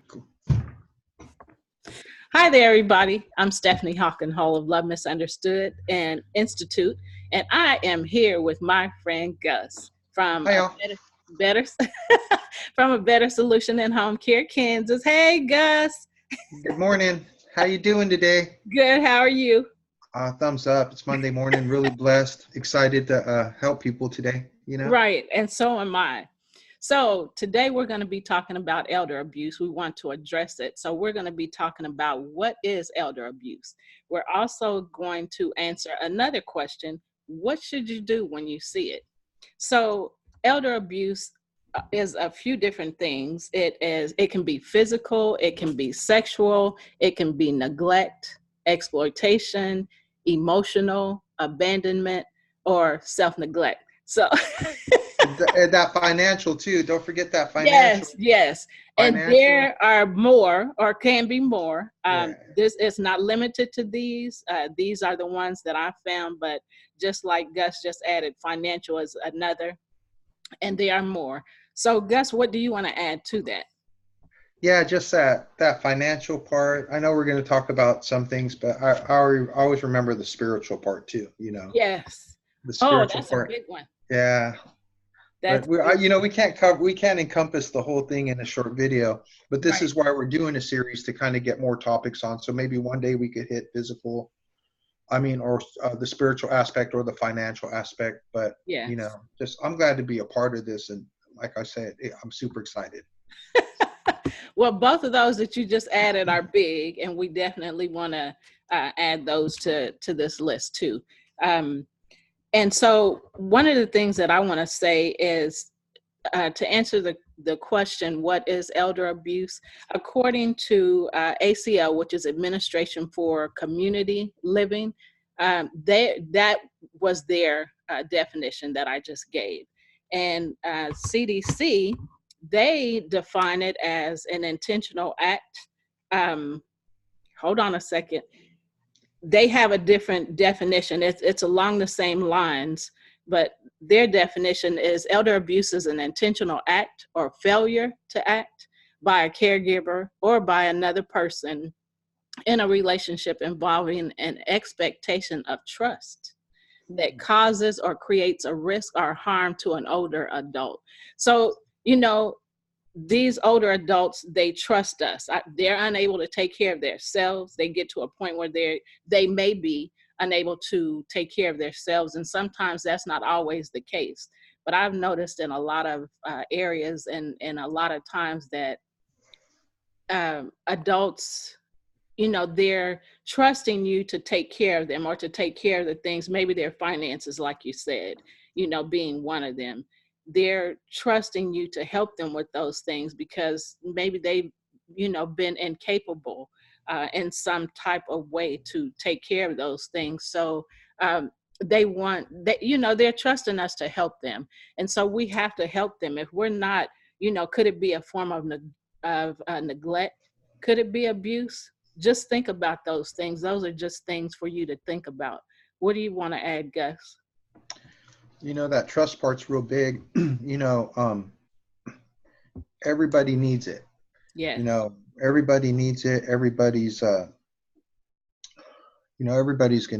Cool. Hi there, everybody. I'm Stephne Hawken Hall of Love Misunderstood and Institute, and I am here with my friend Gus from Hi, a y'all. better from a Better Solution in Home Care, Kansas. Hey, Gus. Good morning. How you doing today? Good. How are you? Thumbs up. It's Monday morning. Really blessed. Excited to help people today. Right, and so am I. So today we're going to be talking about elder abuse. We want to address it. So we're going to be talking about what is elder abuse. We're also going to answer another question. What should you do when you see it? So elder abuse is a few different things. It can be physical, it can be sexual, it can be neglect, exploitation, emotional, abandonment, or self-neglect. So That financial too. Don't forget that financial. yes. And Financial. there are more or can be more. Yeah. This is not limited to these. These are the ones that I found, but just like Gus just added, financial is another, and there are more. So Gus, what do you want to add to that? Yeah, just that financial part. I know we're going to talk about some things, but I always remember the spiritual part too. Yes. The Oh, spiritual that's a part. big one. Yeah. But That's a big one. we can't encompass the whole thing in a short video. But this Right. is why we're doing a series to kind of get more topics on. So maybe one day we could hit physical, or the spiritual aspect or the financial aspect. But Yes. just I'm glad to be a part of this, and like I said, I'm super excited. Well, both of those that you just added are big, and we definitely want to add those to this list too. Um, and so, one of the things that I want to say is to answer the question, what is elder abuse? According to ACL, which is Administration for Community Living, that was their definition that I just gave. And CDC, they define it as an intentional act. Um, Hold on a second. They have a different definition. It's along the same lines, but their definition is elder abuse is an intentional act or failure to act by a caregiver or by another person in a relationship involving an expectation of trust that causes or creates a risk or harm to an older adult. So, these older adults, they trust us. They're unable to take care of themselves. They get to a point where they may be unable to take care of themselves, and sometimes that's not always the case. But I've noticed in a lot of areas and a lot of times that adults, they're trusting you to take care of them or to take care of the things, maybe their finances, like you said, being one of them. They're trusting you to help them with those things because maybe they've, been incapable in some type of way to take care of those things. So they want that, they're trusting us to help them. And so we have to help them. If we're not, could it be a form of neglect? Could it be abuse? Just think about those things. Those are just things for you to think about. What do you want to add, Gus? That trust part's real big. Everybody needs it. Yes. Everybody needs it. Everybody's going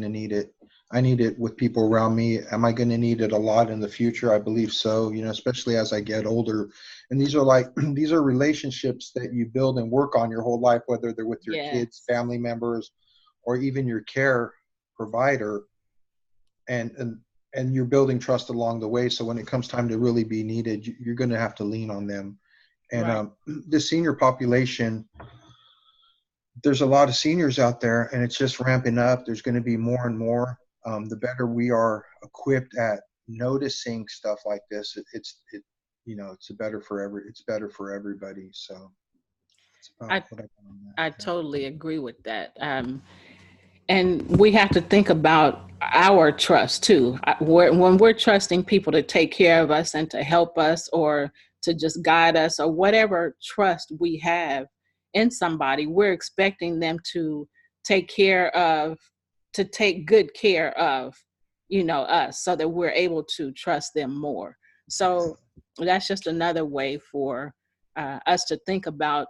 to need it. I need it with people around me. Am I going to need it a lot in the future? I believe so, especially as I get older. And these are these are relationships that you build and work on your whole life, whether they're with your kids, Yes. family members, or even your care provider. And you're building trust along the way. So when it comes time to really be needed, you're going to have to lean on them. And Right. the senior population, there's a lot of seniors out there, and it's just ramping up. There's going to be more and more. The better we are equipped at noticing stuff like this, it's better for everybody. So it's about I what I got on that. I Yeah. totally agree with that. And we have to think about our trust too. When we're trusting people to take care of us and to help us or to just guide us or whatever trust we have in somebody, we're expecting them to take care of, to take good care of, us so that we're able to trust them more. So that's just another way for us to think about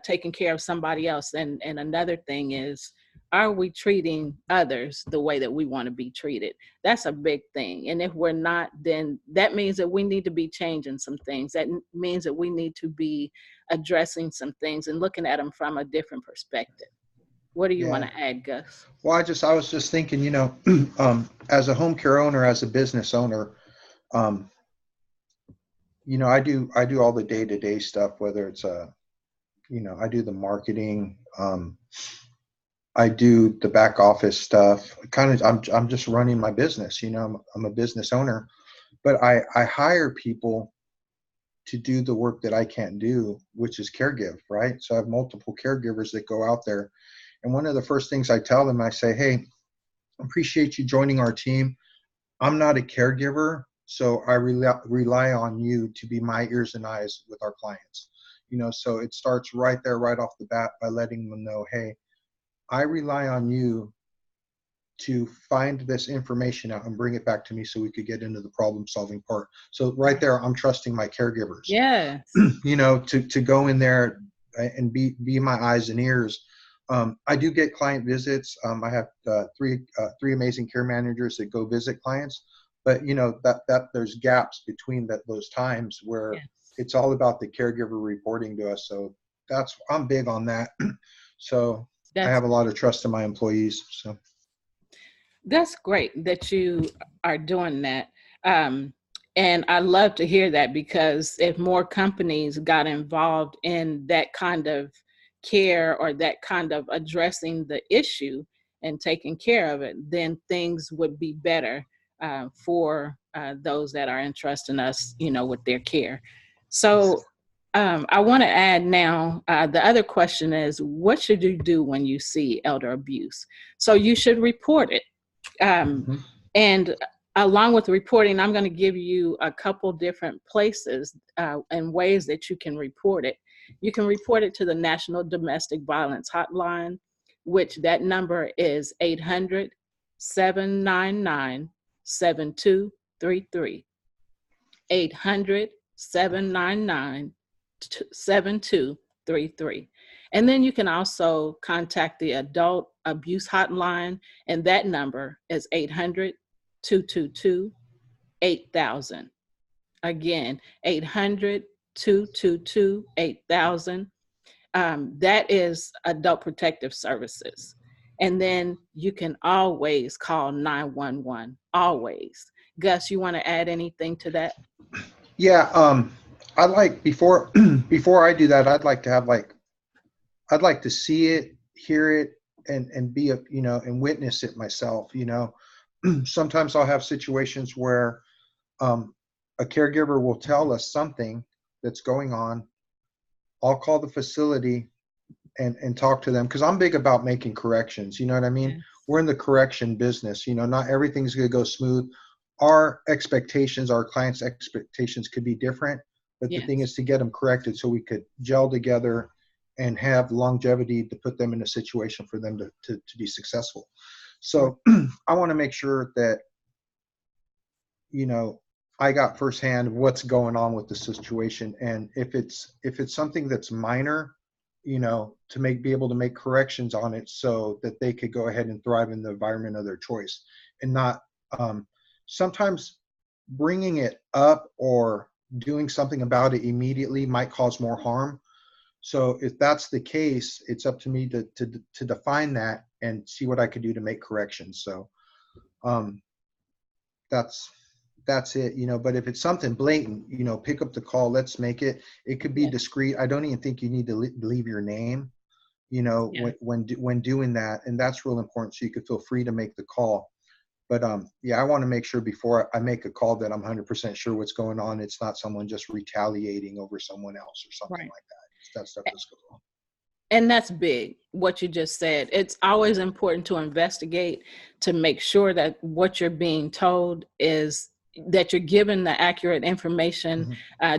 taking care of somebody else? And another thing is, are we treating others the way that we want to be treated? That's a big thing. And if we're not, then that means that we need to be changing some things. That means that we need to be addressing some things and looking at them from a different perspective. What do you want Yeah. to add, Gus? Well, I was just thinking, as a home care owner, as a business owner, um, I do all the day-to-day stuff, whether it's I do the marketing, I do the back office stuff. Kind of, I'm just running my business. I'm a business owner, but I hire people to do the work that I can't do, which is caregive, right? So I have multiple caregivers that go out there, and one of the first things I tell them, I say, hey, appreciate you joining our team. I'm not a caregiver, so I rely on you to be my ears and eyes with our clients. So it starts right there, right off the bat, by letting them know, hey, I rely on you to find this information out and bring it back to me so we could get into the problem solving part. So right there, I'm trusting my caregivers. Yes. To go in there and be my eyes and ears. I do get client visits. I have three amazing care managers that go visit clients, but that there's gaps between those times where Yes. it's all about the caregiver reporting to us. So I'm big on that. So I have a lot of trust in my employees. So that's great that you are doing that. And I love to hear that, because if more companies got involved in that kind of care, or that kind of addressing the issue and taking care of it, then things would be better for those that are entrusting us, with their care. So I want to add now, the other question is, what should you do when you see elder abuse? So you should report it. And along with reporting, I'm going to give you a couple different places and ways that you can report it. You can report it to the National Domestic Violence Hotline, which that number is 800-799-7233. 800-799-7233. And then you can also contact the Adult Abuse Hotline, and that number is 800-222-8000. Again, 800-222-8000. That is Adult Protective Services. And then you can always call 911, always. Gus, you want to add anything to that? Yeah, I like before I do that, I'd like to see it, hear it, and be and witness it myself. Sometimes I'll have situations where a caregiver will tell us something that's going on. I'll call the facility and talk to them, because I'm big about making corrections. You know what I mean? Yes. We're in the correction business. Not everything's going to go smooth. Our expectations, our clients' expectations could be different, but yes, the thing is to get them corrected so we could gel together and have longevity to put them in a situation for them to be successful. So I want to make sure that, I got firsthand what's going on with the situation. And if it's something that's minor, to be able to make corrections on it so that they could go ahead and thrive in the environment of their choice, and not, sometimes bringing it up or doing something about it immediately might cause more harm. So if that's the case, it's up to me to define that and see what I could do to make corrections. So that's it, but if it's something blatant, pick up the call, let's make it. It could be discreet. I don't even think you need to leave your name, when doing that. And that's real important. So you could feel free to make the call. But I want to make sure before I make a call that I'm 100% sure what's going on. It's not someone just retaliating over someone else or something like that. That stuff just goes on. And that's big, what you just said. It's always important to investigate, to make sure that what you're being told is that you're given the accurate information.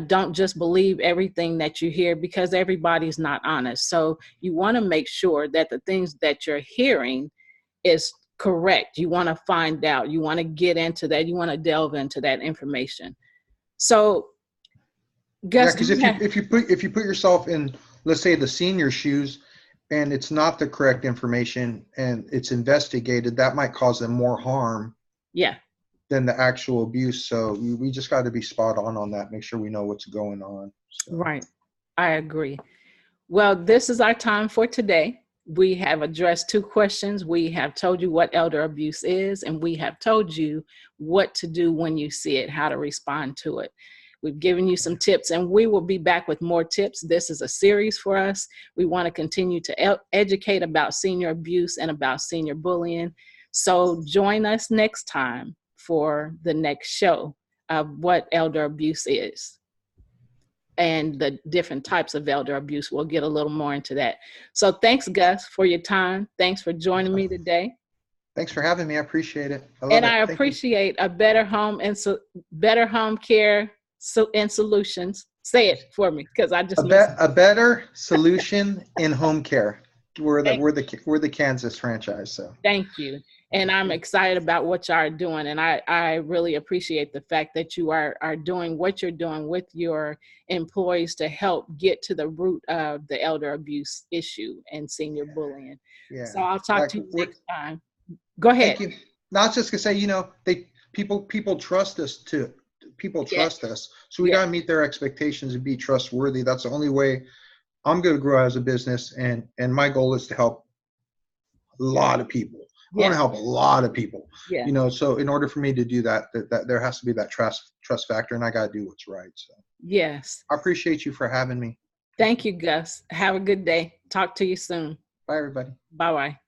Don't just believe everything that you hear, because everybody's not honest. So you want to make sure that the things that you're hearing is correct. You want to find out, you want to get into that, you want to delve into that information. So Gus, because if you put yourself in, let's say the senior shoes, and it's not the correct information and it's investigated, that might cause them more harm Yeah. than the actual abuse. So we just got to be spot on that, make sure we know what's going on. So. Right. I agree. Well, this is our time for today. We have addressed two questions. We have told you what elder abuse is, and we have told you what to do when you see it, how to respond to it. We've given you some tips, and we will be back with more tips. This is a series for us. We want to continue to educate about senior abuse and about senior bullying. So join us next time for the next show of what elder abuse is and the different types of elder abuse. We'll get a little more into that. So thanks, Gus, for your time. Thanks for joining me today. Thanks for having me. I appreciate it. I love and it. I appreciate a better home and better home care and solutions. Say it for me, because I just a better solution in home care. We're Thank the Kansas franchise. So thank you. And I'm excited about what you are doing. And I really appreciate the fact that you are doing what you're doing with your employees to help get to the root of the elder abuse issue and senior bullying. Yeah. So I'll talk to you next time. Go ahead. Thank you. Not just to say, people trust us too. People trust us. So we got to meet their expectations and be trustworthy. That's the only way I'm going to grow as a business. And my goal is to help a lot of people. I want to help a lot of people. Yeah. So in order for me to do that, there has to be that trust factor, and I got to do what's right. So yes. I appreciate you for having me. Thank you, Gus. Have a good day. Talk to you soon. Bye, everybody. Bye-bye.